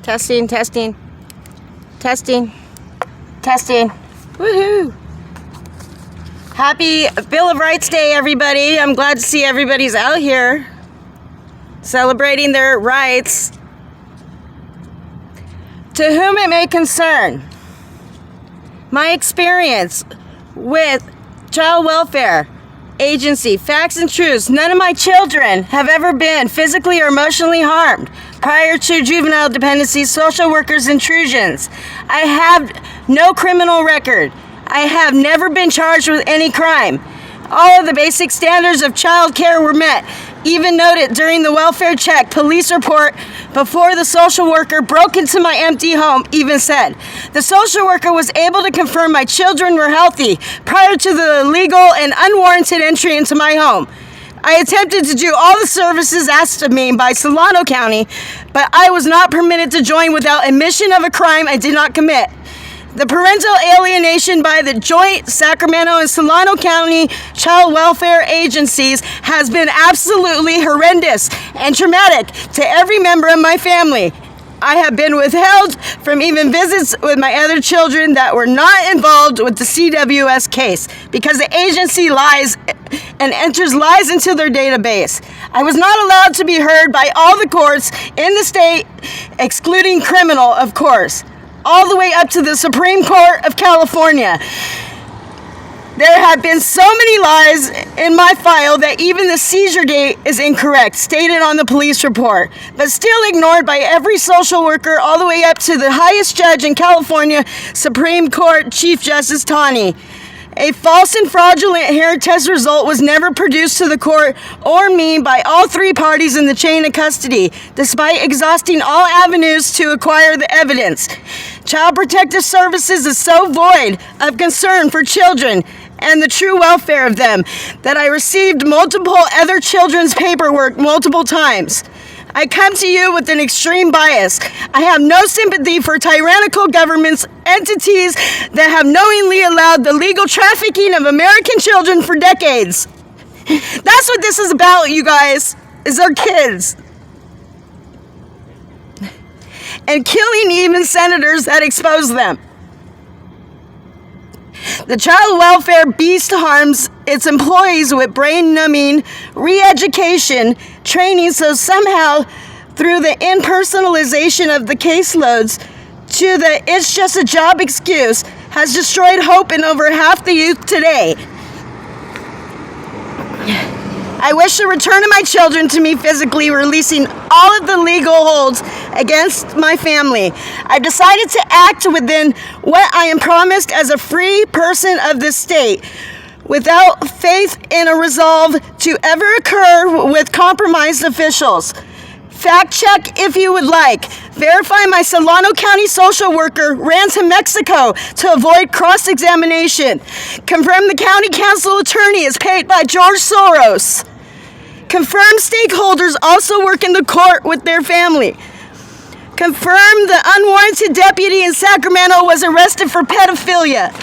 Testing, testing, testing, testing. Woohoo! Happy Bill of Rights Day, everybody. I'm glad to see everybody's out here celebrating their rights. To whom it may concern, my experience with child welfare agency, facts and truths. None of my children have ever been physically or emotionally harmed prior to juvenile dependency social workers' intrusions. I have no criminal record. I have never been charged with any crime. All of the basic standards of child care were met. Even noted during the welfare check police report before the social worker broke into my empty home, even said the social worker was able to confirm my children were healthy prior to the illegal and unwarranted entry into my home. I attempted to do all the services asked of me by Solano County, but I was not permitted to join without admission of a crime I did not commit. The parental alienation by the joint Sacramento and Solano County child welfare agencies has been absolutely horrendous and traumatic to every member of my family. I have been withheld from even visits with my other children that were not involved with the CWS case because the agency lies and enters lies into their database. I was not allowed to be heard by all the courts in the state, excluding criminal, of course, all the way up to the Supreme Court of California. There have been so many lies in my file that even the seizure date is incorrect, stated on the police report, but still ignored by every social worker all the way up to the highest judge in California, Supreme Court Chief Justice Taney. A false and fraudulent hair test result was never produced to the court or me by all three parties in the chain of custody, despite exhausting all avenues to acquire the evidence. Child Protective Services is so void of concern for children and the true welfare of them that I received multiple other children's paperwork multiple times. I come to you with an extreme bias. I have no sympathy for tyrannical governments, entities that have knowingly allowed the legal trafficking of American children for decades. That's what this is about, you guys, is our kids. And killing even senators that expose them. The child welfare beast harms its employees with brain-numbing re-education training, so somehow, through the impersonalization of the caseloads to the it's just a job excuse, has destroyed hope in over half the youth today. I wish to return my children to me physically, releasing all of the legal holds against my family. I've decided to act within what I am promised as a free person of this state, without faith in a resolve to ever occur with compromised officials. Fact check if you would like. Verify my Solano County social worker ran to Mexico to avoid cross-examination. Confirm the county council attorney is paid by George Soros. Confirm stakeholders also work in the court with their family. Confirm the unwarranted deputy in Sacramento was arrested for pedophilia.